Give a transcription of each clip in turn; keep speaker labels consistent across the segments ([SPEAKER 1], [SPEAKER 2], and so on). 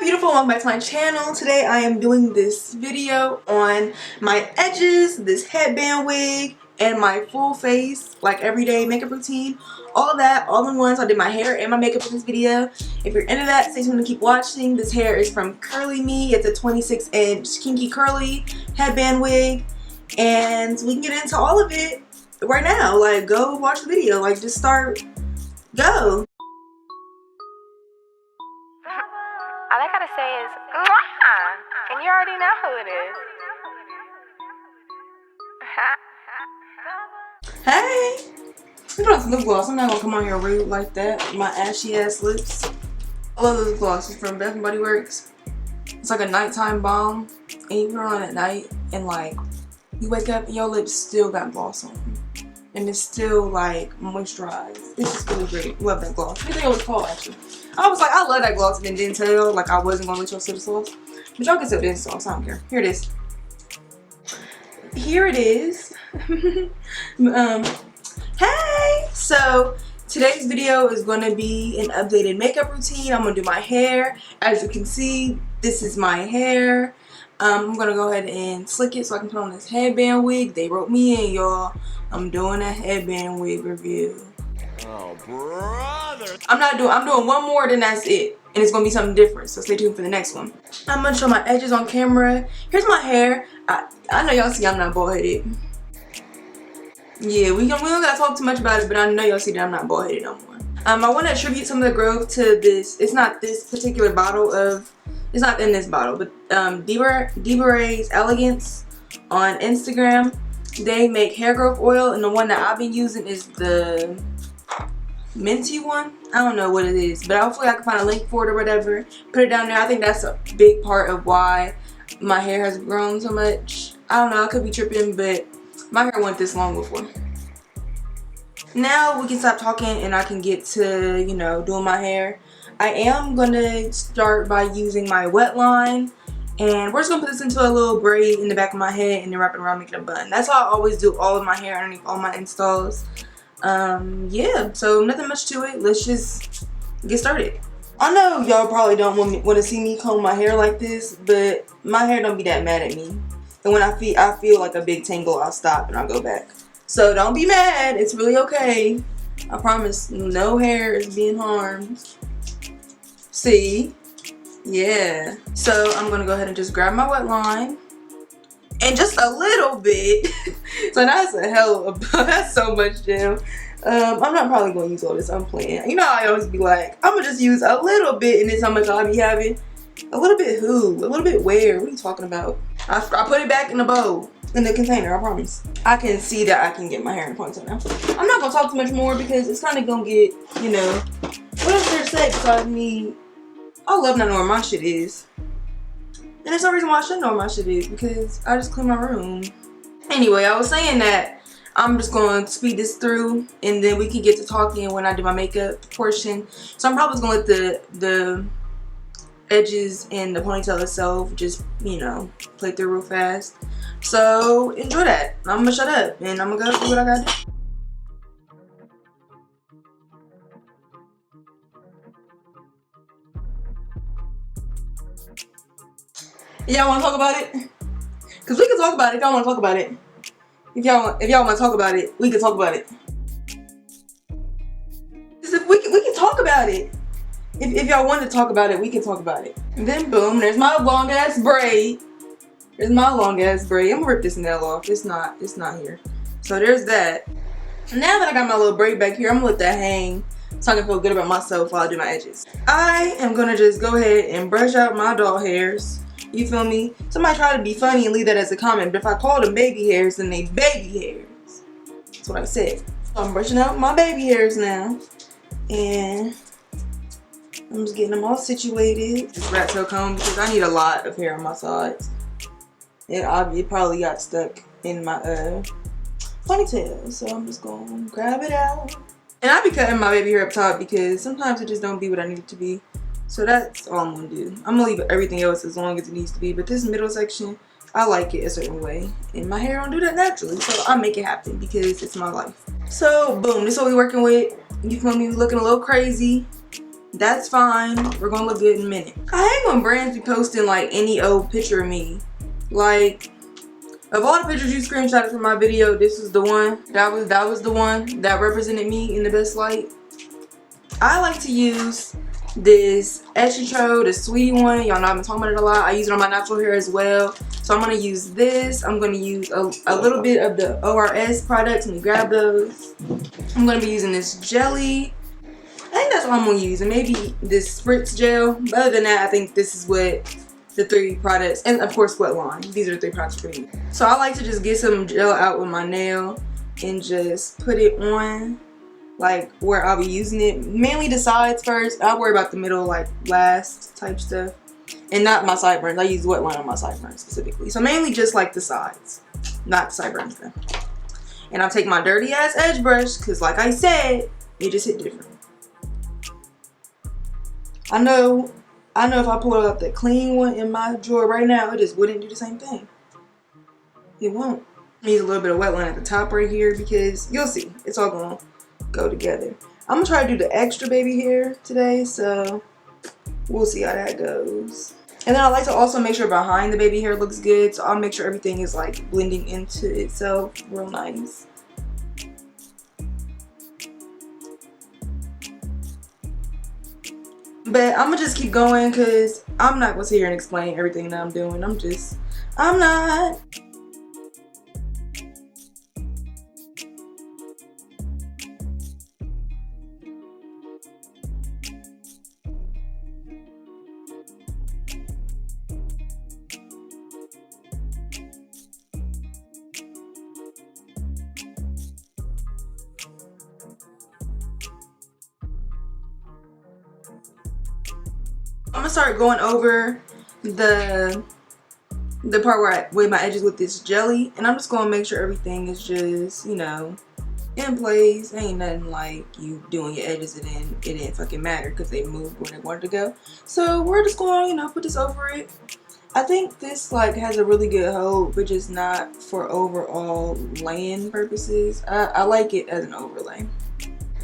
[SPEAKER 1] beautiful, welcome back to my channel. Today I am doing this video on my edges, this headband wig, and my full face, like everyday makeup routine. All of that, all in one. So I did my hair and my makeup in this video. If you're into that, stay tuned to keep watching. This hair is from CurlyMe. It's a 26-inch kinky curly headband wig. And we can get into all of it right now. Like, go watch the video. Like, just start, go.
[SPEAKER 2] All I gotta say is, mwah! And you already know who it is.
[SPEAKER 1] Hey! I'm putting on some lip gloss. I'm not gonna come on here rude like that with my ashy ass lips. I love this gloss. It's from Bath & Body Works. It's like a nighttime balm. And you put it on at night and like, you wake up and your lips still got gloss on them. And it's still like moisturized. It's just really great. Love that gloss. What do you think it was called actually? I was like, I love that gloss and then didn't tell. Like I wasn't gonna let y'all see the sauce. But y'all can see this sauce. I don't care. Here it is. Here it is. Hey! So today's video is gonna be an updated makeup routine. I'm gonna do my hair. As you can see, this is my hair. I'm gonna go ahead and slick it so I can put on this headband wig. They wrote me in, y'all. I'm doing a headband wig review.
[SPEAKER 3] Oh, brother.
[SPEAKER 1] I'm doing one more, then that's it. And it's gonna be something different, so stay tuned for the next one. I'm gonna show my edges on camera. Here's my hair. I know y'all see I'm not bald-headed. Yeah, we don't gotta talk too much about it, but I know y'all see that I'm not bald-headed no more. I want to attribute some of the growth to this. It's not this particular bottle of, it's not in this bottle, but Deborah's Elegance on Instagram. They make hair growth oil, and the one that I've been using is the minty one. I don't know what it is, but hopefully I can find a link for it or whatever. Put it down there. I think that's a big part of why my hair has grown so much. I don't know, I could be tripping, but my hair went this long before. Now we can stop talking and I can get to, you know, doing my hair. I am gonna start by using my wet line, and we're just gonna put this into a little braid in the back of my head and then wrap it around, make it a bun. That's how I always do all of my hair underneath all my installs. Yeah, so nothing much to it. Let's just get started. I know y'all probably don't want to see me comb my hair like this, but my hair don't be that mad at me. And when I feel like a big tangle, I'll stop and I'll go back. So don't be mad. It's really okay. I promise no hair is being harmed. See? Yeah. So I'm going to go ahead and just grab my wet line. And just a little bit. So that's a hell of that's so much gel. I'm not probably going to use all this. I'm playing. You know I always be like, I'm going to just use a little bit and this how much I'll be having. A little bit who? A little bit where? What are you talking about? I put it back in the bowl. In the container, I promise. I can see that I can get my hair in a ponytail now. I'm not going to talk too much more because it's kind of going to get, you know. What else is there to say besides me? I love not knowing where my shit is. And there's no reason why I should know where my shit is because I just clean my room. Anyway, I was saying that I'm just going to speed this through and then we can get to talking when I do my makeup portion. So I'm probably going to let the edges and the ponytail itself just, you know, play through real fast. So enjoy that. I'm going to shut up and I'm going to go do what I got to do. Y'all want to talk about it? Because we can talk about it if y'all want to talk about it. If y'all want to talk about it, we can talk about it. We can talk about it. If y'all want to talk about it, we can talk about it. And then boom, there's my long ass braid. There's my long ass braid. I'm gonna rip this nail off. It's not here. So there's that. Now that I got my little braid back here, I'm gonna let that hang so I can feel good about myself while I do my edges. I am gonna just go ahead and brush out my doll hairs. You feel me? Somebody try to be funny and leave that as a comment, but if I call them baby hairs, then they baby hairs. That's what I said. So I'm brushing out my baby hairs now. And I'm just getting them all situated. This rat tail comb because I need a lot of hair on my sides. It probably got stuck in my ponytail. So I'm just going to grab it out. And I be cutting my baby hair up top because sometimes it just don't be what I need it to be. So that's all I'm going to do. I'm going to leave everything else as long as it needs to be. But this middle section, I like it a certain way. And my hair don't do that naturally. So I make it happen because it's my life. So boom, this is what we're working with. You feel me? Looking a little crazy. That's fine. We're gonna look good in a minute. I hate when brands be posting like any old picture of me. Like, of all the pictures you screenshotted from my video, this was the one. That was the one that represented me in the best light. I like to use this Etchitro, the sweetie one. Y'all know I've been talking about it a lot. I use it on my natural hair as well. So I'm gonna use this. I'm gonna use a little bit of the ORS products. Let me grab those. I'm gonna be using this jelly. I think that's all I'm gonna use, and maybe this spritz gel. But other than that, I think this is what the 3 products, and of course wet line. These are the 3 products for me. So I like to just get some gel out with my nail and just put it on like where I'll be using it. Mainly the sides first. I'll worry about the middle like last type stuff. And not my sideburns. I use wet line on my sideburns specifically. So mainly just like the sides, not the sideburns though. And I'll take my dirty ass edge brush because like I said, it just hit different. I know if I pull out the clean one in my drawer right now, it just wouldn't do the same thing. It won't. Needs a little bit of wet line at the top right here because you'll see, it's all gonna go together. I'm gonna try to do the extra baby hair today, so we'll see how that goes. And then I like to also make sure behind the baby hair looks good, so I'll make sure everything is like blending into itself real nice. But I'm gonna just keep going because I'm not gonna sit here and explain everything that I'm doing. I'm not. I'm gonna start going over the part where I weigh my edges with this jelly, and I'm just gonna make sure everything is just, you know, in place. Ain't nothing like you doing your edges and then it didn't fucking matter because they moved where they wanted to go. So we're just gonna, you know, put this over it. I think this like has a really good hold, but just not for overall laying purposes. I like it as an overlay.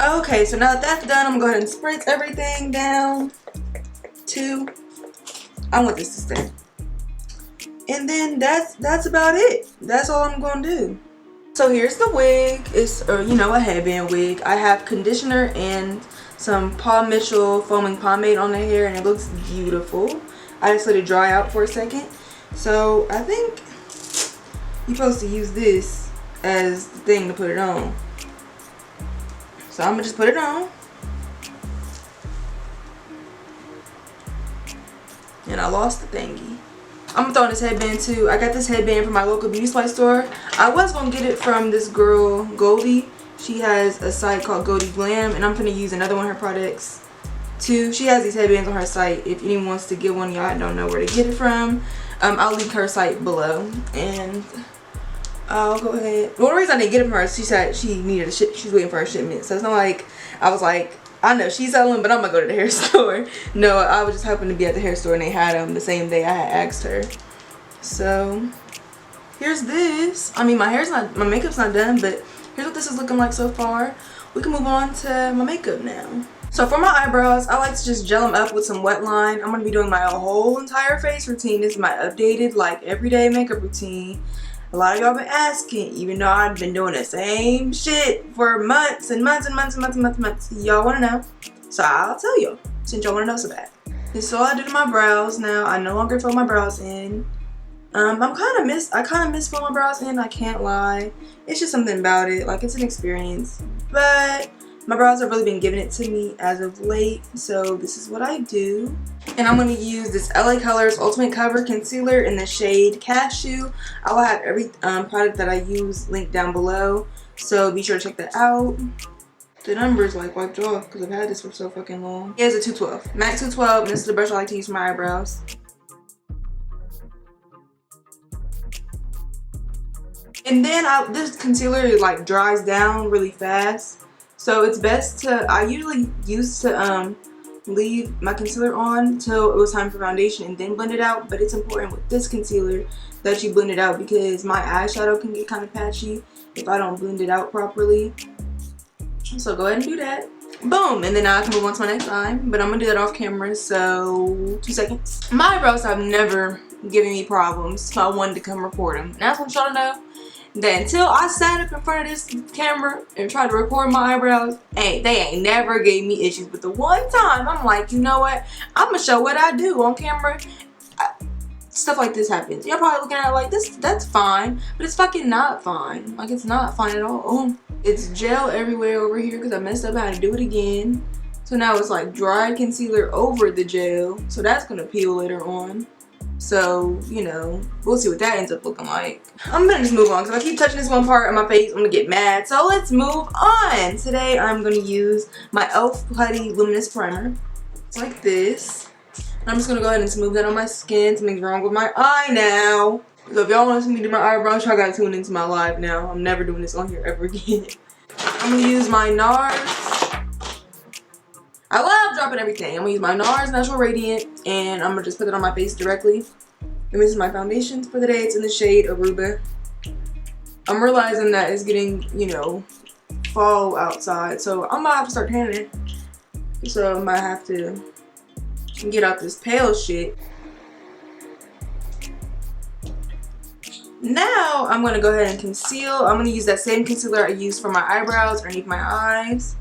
[SPEAKER 1] Okay, so now that that's done, I'm gonna go ahead and spritz everything down to, I want this to stay. And then that's about it. That's all I'm gonna do. So here's the wig. It's you know, a headband wig. I have conditioner and some Paul Mitchell foaming pomade on the hair, and it looks beautiful. I just let it dry out for a second. So I think you're supposed to use this as the thing to put it on. So I'm gonna just put it on. And I lost the thingy. I'm gonna throw in this headband too. I got this headband from my local beauty supply store. I was gonna get it from this girl, Goldie. She has a site called Goldie Glam, and I'm gonna use another one of her products too. She has these headbands on her site. If anyone wants to get one, y'all don't know where to get it from. I'll link her site below, and I'll go ahead. The only reason I didn't get it from her is she said she needed a ship. She's waiting for her shipment, so it's not like I was like, I know she's selling, but I'm gonna go to the hair store. No, I was just hoping to be at the hair store and they had them the same day I had asked her. So here's this. I mean, my makeup's not done, but here's what this is looking like so far. We can move on to my makeup now. So for my eyebrows, I like to just gel them up with some wet line. I'm gonna be doing my whole entire face routine. This is my updated, like, everyday makeup routine. A lot of y'all been asking, even though I've been doing the same shit for months and months and months and months and months and months. Y'all want to know, so I'll tell you since y'all want to know so bad. This is all I do to my brows now. I no longer fill my brows in. I kind of miss filling my brows in. I can't lie. It's just something about it. Like, it's an experience. But my brows have really been giving it to me as of late. So this is what I do. And I'm going to use this LA Colors Ultimate Cover Concealer in the shade Cashew. I will have every product that I use linked down below. So be sure to check that out. The numbers like wiped off because I've had this for so fucking long. Here's a 212. MAC 212. And this is the brush I like to use for my eyebrows. And then this concealer like dries down really fast. So it's best to, I usually used to leave my concealer on till it was time for foundation and then blend it out. But it's important with this concealer that you blend it out because my eyeshadow can get kind of patchy if I don't blend it out properly. So go ahead and do that. Boom, and then I can move on to my next eye, but I'm gonna do that off camera, so 2 seconds. My eyebrows have never given me problems, so I wanted to come report them. And I just want y'all to know that until I sat up in front of this camera and tried to record my eyebrows, hey, they ain't never gave me issues. But the one time I'm like, you know what, I'm gonna show what I do on camera. Stuff like this happens. You're probably looking at it like this, that's fine, but it's fucking not fine. Like, it's not fine at all. It's gel everywhere over here because I messed up how to do it again. So now it's like dry concealer over the gel, so that's gonna peel later on. So, you know, we'll see what that ends up looking like. I'm gonna just move on because if I keep touching this one part of my face, I'm gonna get mad. So let's move on. Today I'm gonna use my e.l.f. Putty Luminous Primer. It's like this. I'm just gonna go ahead and smooth that on my skin. Something's wrong with my eye now. So if y'all want to see me do my eyebrows, y'all gotta tune into my live now. I'm never doing this on here ever again. I'm gonna use my NARS. I love dropping everything. I'm gonna use my NARS Natural Radiant, and I'm gonna just put it on my face directly. And this is my foundation for the day. It's in the shade Aruba. I'm realizing that it's getting, you know, fall outside, so I'm gonna have to start tanning. So I might have to get out this pale shit. Now I'm gonna go ahead and conceal. I'm gonna use that same concealer I used for my eyebrows underneath my eyes.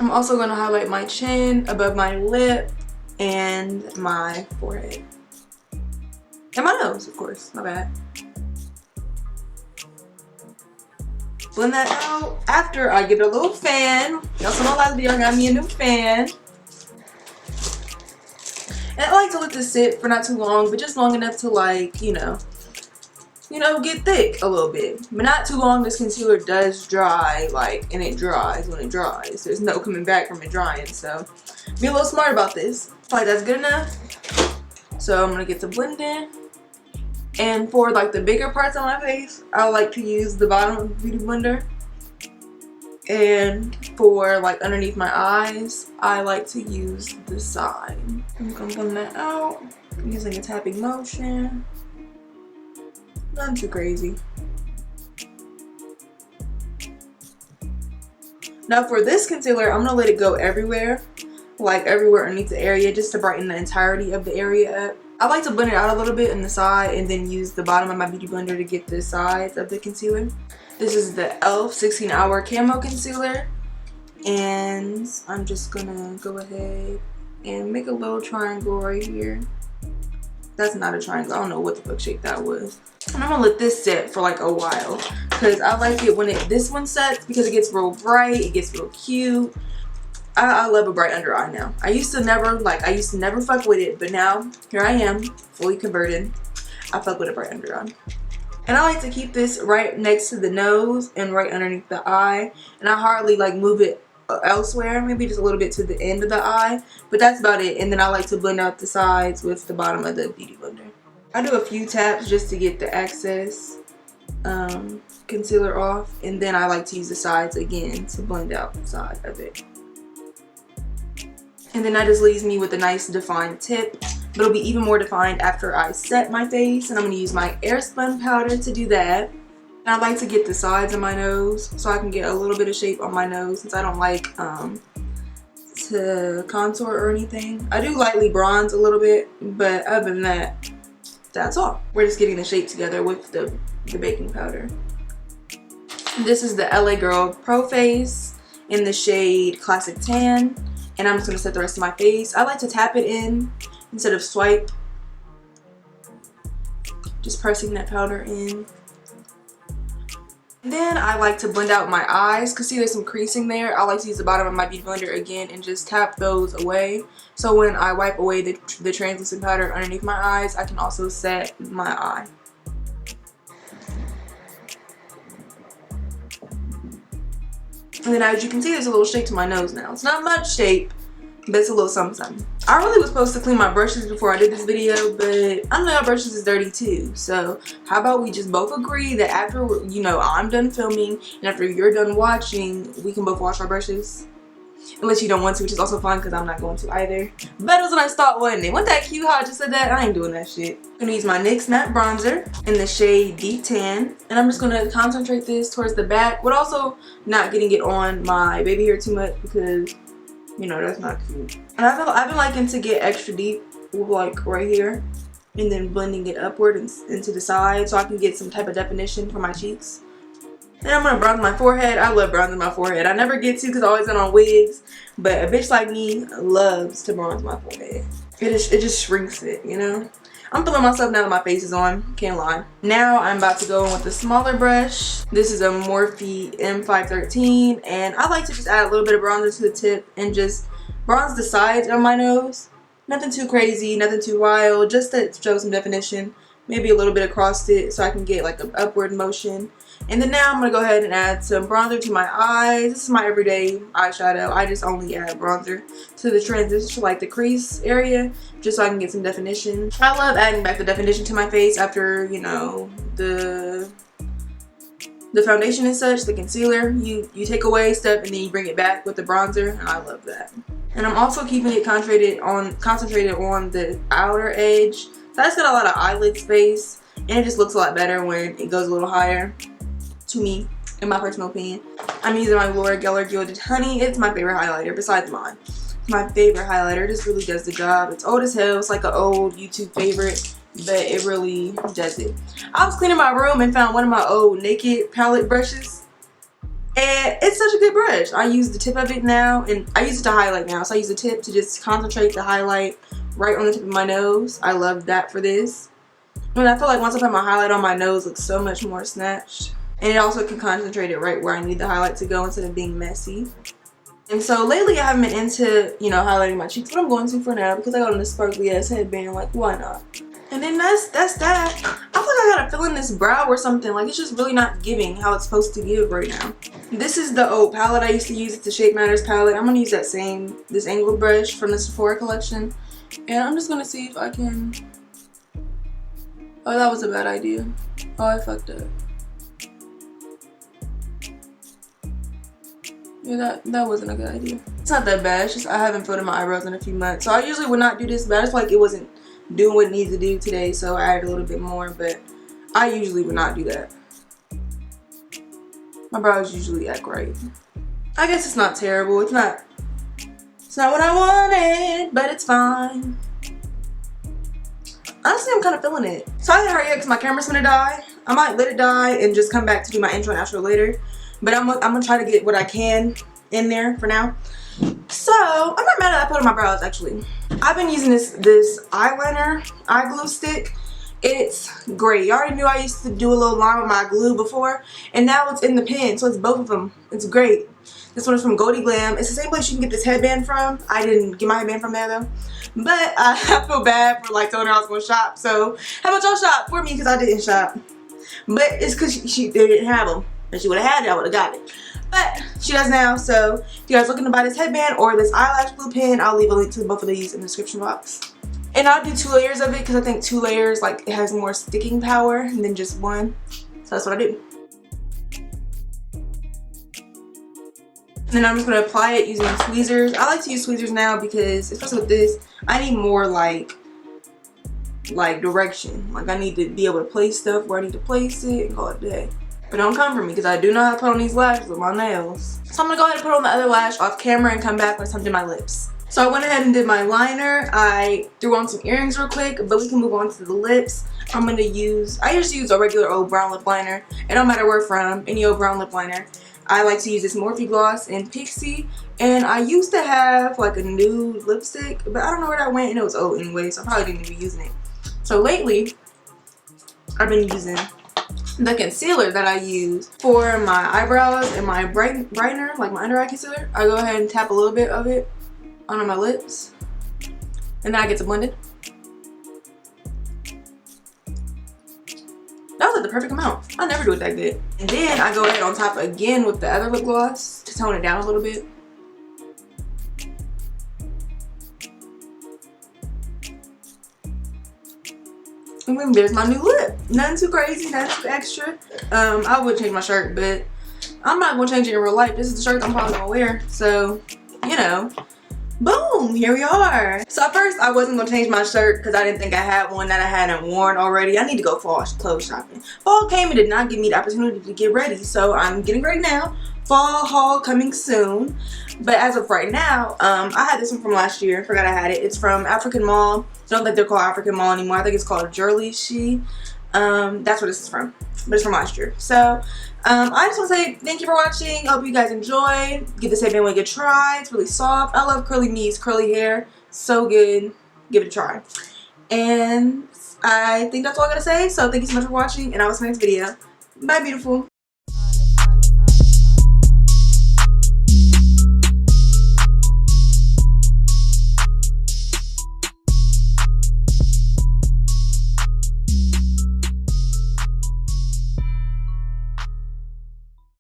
[SPEAKER 1] I'm also gonna highlight my chin, above my lip, and my forehead. And my nose, of course, my bad. Blend that out after I give it a little fan. Y'all saw my last video, I got me a new fan. And I like to let this sit for not too long, but just long enough to, like, you know, get thick a little bit. But not too long. This concealer does dry, like, and it dries when it dries. There's no coming back from it drying, so be a little smart about this. Like, that's good enough. So I'm gonna get to blending. And for like the bigger parts on my face, I like to use the bottom of the Beauty Blender. And for like underneath my eyes, I like to use the side. I'm gonna blend that out. I'm using a tapping motion. Nothing too crazy. Now for this concealer, I'm gonna let it go everywhere. Like everywhere underneath the area, just to brighten the entirety of the area up. I like to blend it out a little bit in the side and then use the bottom of my Beauty Blender to get the sides of the concealer. This is the e.l.f. 16-Hour Camo Concealer. And I'm just gonna go ahead and make a little triangle right here. That's not a triangle. I don't know what the fuck shape that was. And I'm gonna let this set for like a while. Because I like it when this one sets because it gets real bright, it gets real cute. I love a bright under eye now. I used to never fuck with it, but now here I am, fully converted. I fuck with a bright under eye. And I like to keep this right next to the nose and right underneath the eye. And I hardly like move it elsewhere, maybe just a little bit to the end of the eye, but that's about it. And then I like to blend out the sides with the bottom of the Beauty Blender. I do a few taps just to get the excess concealer off, and then I like to use the sides again to blend out the side of it. And then that just leaves me with a nice defined tip. But it'll be even more defined after I set my face. And I'm going to use my Airspun powder to do that. And I like to get the sides of my nose so I can get a little bit of shape on my nose, since I don't like to contour or anything. I do lightly bronze a little bit, but other than that, that's all. We're just getting the shape together with the baking powder. This is the LA Girl Pro Face in the shade Classic Tan. And I'm just going to set the rest of my face. I like to tap it in instead of swipe. Just pressing that powder in. And then I like to blend out my eyes, because see there's some creasing there. I like to use the bottom of my Beauty Blender again and just tap those away. So when I wipe away the translucent powder underneath my eyes, I can also set my eye. And then as you can see, there's a little shape to my nose now. It's not much shape, but it's a little something, something. I really was supposed to clean my brushes before I did this video, but I know my brushes is dirty too. So how about we just both agree that after, you know, I'm done filming and after you're done watching, we can both wash our brushes? unless you don't want to, which is also fine because I'm not going to either. But it was a nice thought, wasn't it? Wasn't that cute how I just said that? I ain't doing that shit. I'm gonna use my NYX matte bronzer in the shade Deep Tan, and I'm just gonna concentrate this towards the back, but also not getting it on my baby hair too much because, you know, that's not cute. And I've been liking to get extra deep, like right here, and then blending it upward and into the side so I can get some type of definition for my cheeks. Then I'm gonna bronze my forehead. I love bronzing my forehead. I never get to because I always get on wigs, but a bitch like me loves to bronze my forehead. It just shrinks it, you know? I'm feeling myself now that my face is on, can't lie. Now I'm about to go in with the smaller brush. This is a Morphe M513, and I like to just add a little bit of bronzer to the tip and just bronze the sides of my nose. Nothing too crazy, nothing too wild, just to show some definition. Maybe a little bit across it so I can get like an upward motion. And then now I'm going to go ahead and add some bronzer to my eyes. This is my everyday eyeshadow. I just only add bronzer to the transition, like the crease area, just so I can get some definition. I love adding back the definition to my face after, you know, the foundation and such, the concealer. You take away stuff and then you bring it back with the bronzer, and I love that. And I'm also keeping it concentrated on the outer edge. So that's got a lot of eyelid space, and it just looks a lot better when it goes a little higher, to me, in my personal opinion. I'm using my Laura Geller Gilded Honey. It's my favorite highlighter besides mine. It's my favorite highlighter. It just really does the job. It's old as hell. It's like an old YouTube favorite, but it really does it. I was cleaning my room and found one of my old Naked palette brushes. And it's such a good brush. I use the tip of it now, and I use it to highlight now. So I use the tip to just concentrate the highlight right on the tip of my nose. I love that for this. And I feel like once I put my highlight on, my nose looks so much more snatched. And it also can concentrate it right where I need the highlight to go instead of being messy. And so lately I haven't been into, you know, highlighting my cheeks, but I'm going to for now because I got on this sparkly ass headband. Like, why not? And then that's that. I feel like I gotta fill in this brow or something. Like, it's just really not giving how it's supposed to give right now. This is the old palette I used to use. It's the Shape Matters palette. I'm gonna use this angled brush from the Sephora collection. And I'm just gonna see if I can... Oh, that was a bad idea. Oh, I fucked up. Yeah, that wasn't a good idea. It's not that bad. It's just I haven't filled in my eyebrows in a few months. So I usually would not do this, but I just feel like it wasn't doing what it needs to do today, so I added a little bit more, but I usually would not do that. My brows usually act right. I guess it's not terrible. It's not what I wanted, but it's fine. Honestly, I'm kind of feeling it. So I gotta hurry up because my camera's gonna die. I might let it die and just come back to do my intro and outro later, but I'm gonna try to get what I can in there for now. So I'm not mad at I put on my brows. Actually, I've been using this eyeliner eye glue stick. It's great. You already knew I used to do a little line with my glue before, and now it's in the pen, so it's both of them. It's great. This one is from Goldie Glam. It's the same place you can get this headband from. I didn't get my headband from there though, but I feel bad for like telling her I was gonna shop. So how about y'all shop for me because I didn't shop? But it's because she didn't have them. If she would have had it, I would have got it. But she does now, so if you guys looking to buy this headband or this eyelash glue pen, I'll leave a link to both of these in the description box. And I'll do 2 layers of it because I think 2 layers, like, it has more sticking power than just one. So that's what I do. And then I'm just going to apply it using tweezers. I like to use tweezers now because, especially with this, I need more like direction. Like, I need to be able to place stuff where I need to place it and call it a day. But don't come for me because I do know how to put on these lashes with my nails. So I'm going to go ahead and put on the other lash off camera and come back when I do my lips. So I went ahead and did my liner. I threw on some earrings real quick, but we can move on to the lips. I just use a regular old brown lip liner. It don't matter where from, any old brown lip liner. I like to use this Morphe gloss in Pixie. And I used to have like a nude lipstick, but I don't know where that went and it was old anyway, so I probably didn't even be using it. So lately, I've been using the concealer that I use for my eyebrows and my brightener, like my under eye concealer. I go ahead and tap a little bit of it onto my lips, and then I get to blend it. That was like the perfect amount. I never do it that good. And then I go ahead on top again with the other lip gloss to tone it down a little bit. And then there's my new lip. Nothing too crazy, nothing too extra. I would change my shirt, but I'm not gonna change it in real life. This is the shirt I'm probably gonna wear. So, you you know, boom, here we are. So at first I wasn't gonna change my shirt because I didn't think I had one that I hadn't worn already. I need to go fall clothes shopping. Fall came and did not give me the opportunity to get ready, so I'm getting ready now. Fall haul coming soon. But as of right now, I had this one from last year. Forgot I had it. It's from African Mall. I don't think they're called African Mall anymore. I think it's called JaLeah. That's where this is from, but it's from last year. So I just want to say thank you for watching. I hope you guys enjoyed. Give this headband wig a try. It's really soft. I love CurlyMe's curly hair. So good. Give it a try. And I think that's all I gotta say. So thank you so much for watching, and I'll see you next video. Bye, beautiful.